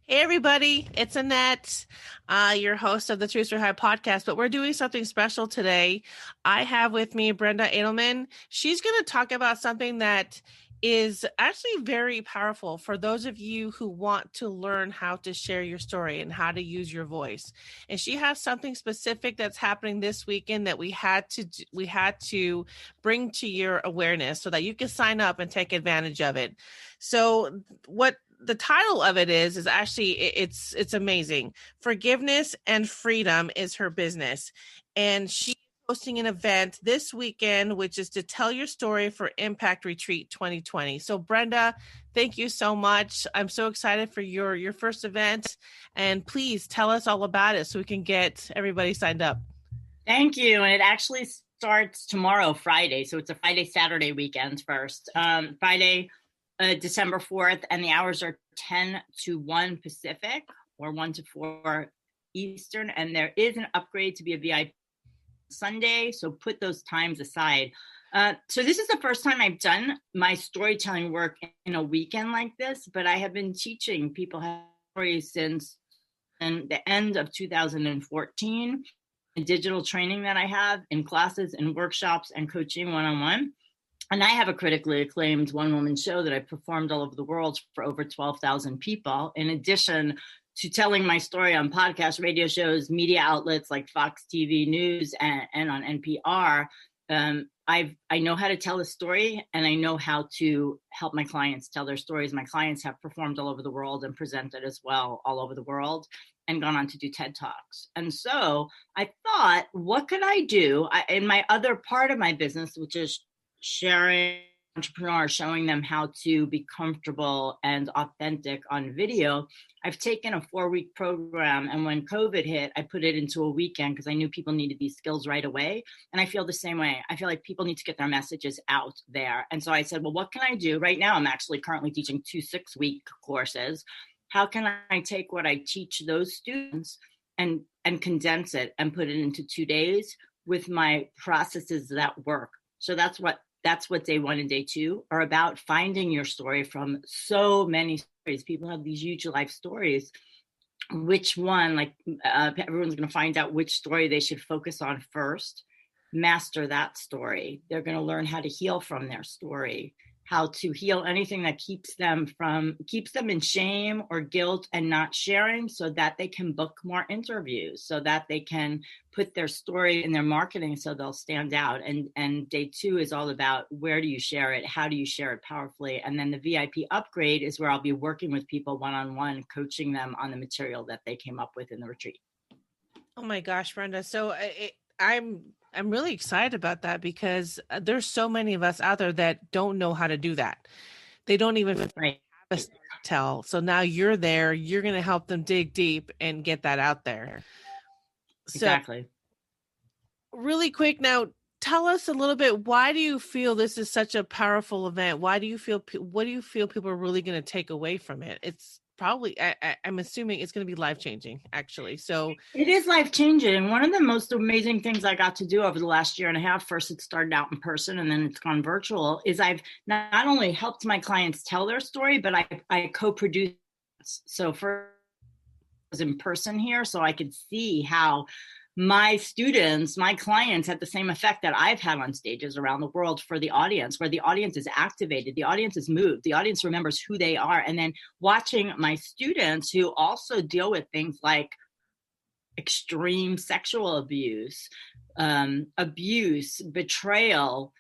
Hey everybody, it's Annette, your host of the Truth or High podcast, but we're doing something special today. I have with me Brenda Adelman. She's going to talk about something that is actually very powerful for those of you who want to learn how to share your story and how to use your voice. And she has something specific that's happening this weekend that we had to bring to your awareness so that you can sign up and take advantage of it. So what the title of it is actually it's amazing. Forgiveness and freedom is her business, and she's hosting an event this weekend, which is to tell your story for Impact Retreat 2020. So Brenda, thank you so much. I'm so excited for your first event, and please tell us all about it so we can get everybody signed up. Thank you. And it actually starts tomorrow, Friday. So it's a Friday, Saturday weekend first. Friday, December 4th, and the hours are 10 to 1 Pacific or 1 to 4 Eastern. And there is an upgrade to be a VIP Sunday, so put those times aside. So this is the first time I've done my storytelling work in a weekend like this, but I have been teaching people stories since the end of 2014. Digital training that I have in classes and workshops and coaching one-on-one. And I have a critically acclaimed one-woman show that I performed all over the world for over 12,000 people, in addition to telling my story on podcasts, radio shows, media outlets like Fox TV News and on NPR. I know how to tell a story, and I know how to help my clients tell their stories. My clients have performed all over the world and presented as well all over the world and gone on to do TED Talks. And so I thought, what could I do in my other part of my business, which is sharing entrepreneurs, showing them how to be comfortable and authentic on video. I've taken a 4-week program, and when COVID hit, I put it into a weekend because I knew people needed these skills right away. And I feel the same way. I feel like people need to get their messages out there. And so I said, well, what can I do? Right now, I'm actually currently teaching 2 6-week courses. How can I take what I teach those students and condense it and put it into 2 days with my processes that work? So that's what day 1 and day 2 are about, finding your story from so many stories. People have these huge life stories. Which one, everyone's going to find out which story they should focus on first, master that story. They're going to learn how to heal from their story, how to heal anything that keeps them in shame or guilt and not sharing, so that they can book more interviews, so that they can put their story in their marketing so they'll stand out. And day 2 is all about where do you share it? How do you share it powerfully? And then the VIP upgrade is where I'll be working with people one-on-one, coaching them on the material that they came up with in the retreat. Oh my gosh, Brenda. So I'm really excited about that because there's so many of us out there that don't know how to do that. They don't even have a story to tell. So now you're there, you're going to help them dig deep and get that out there. Exactly. So, really quick now, tell us a little bit, why do you feel this is such a powerful event? What do you feel people are really going to take away from it? It's probably, I'm assuming it's going to be life-changing, actually. So it is life-changing. One of the most amazing things I got to do over the last year and a half, first it started out in person and then it's gone virtual, is I've not only helped my clients tell their story, but I co-produced. So first I was in person here, so I could see how my students, my clients had the same effect that I've had on stages around the world for the audience, where the audience is activated, the audience is moved, the audience remembers who they are. And then watching my students who also deal with things like extreme sexual abuse, betrayal,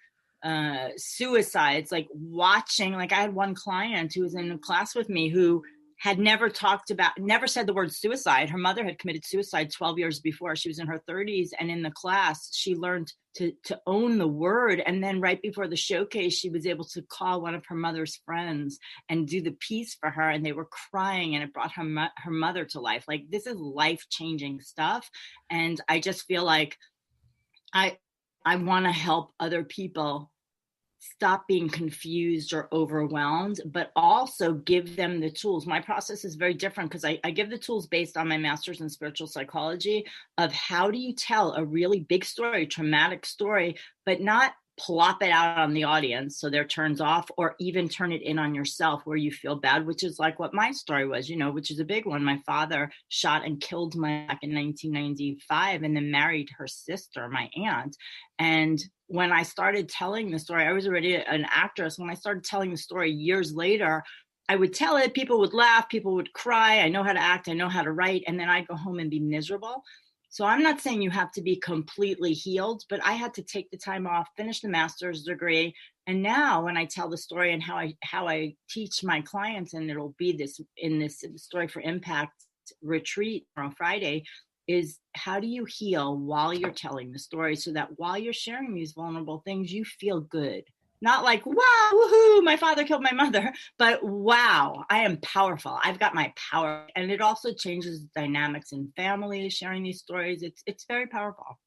suicides, watching, I had one client who was in a class with me who had never said the word suicide. Her mother had committed suicide 12 years before. She was in her 30s. And in the class, she learned to own the word. And then right before the showcase, she was able to call one of her mother's friends and do the piece for her. And they were crying, and it brought her mother to life. This is life-changing stuff. And I just feel like I want to help other people stop being confused or overwhelmed, but also give them the tools. My process is very different because I give the tools based on my master's in spiritual psychology of how do you tell a really big story, traumatic story, but not plop it out on the audience so they're turns off, or even turn it in on yourself where you feel bad, which is like what my story was, which is a big one. My father shot and killed my back in 1995 and then married her sister, my aunt. And when I started telling the story, I was already an actress. When I started telling the story years later, I would tell it, people would laugh, people would cry. I know how to act, I know how to write, and then I'd go home and be miserable. So I'm not saying you have to be completely healed, but I had to take the time off, finish the master's degree. And now when I tell the story and how I teach my clients, and it'll be this in this Story for Impact retreat on Friday, is how do you heal while you're telling the story so that while you're sharing these vulnerable things, you feel good. Not like, wow, woohoo, my father killed my mother, but wow, I am powerful. I've got my power. And it also changes dynamics in families, sharing these stories. It's very powerful.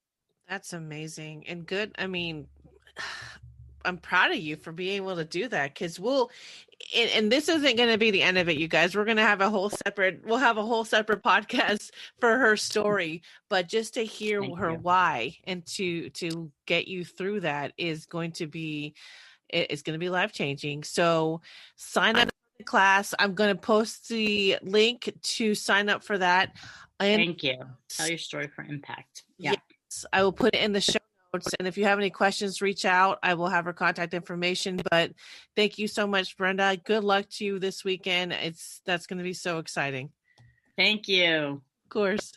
That's amazing and good. I mean, I'm proud of you for being able to do that, because and this isn't going to be the end of it, you guys. We'll have a whole separate podcast for her story, but just to hear her why and to get you through that is going to be life-changing. So sign up for the class. I'm going to post the link to sign up for that. And thank you. Tell your story for impact. Yeah. Yes, I will put it in the show notes. And if you have any questions, reach out. I will have her contact information. But thank you so much, Brenda. Good luck to you this weekend. That's going to be so exciting. Thank you. Of course.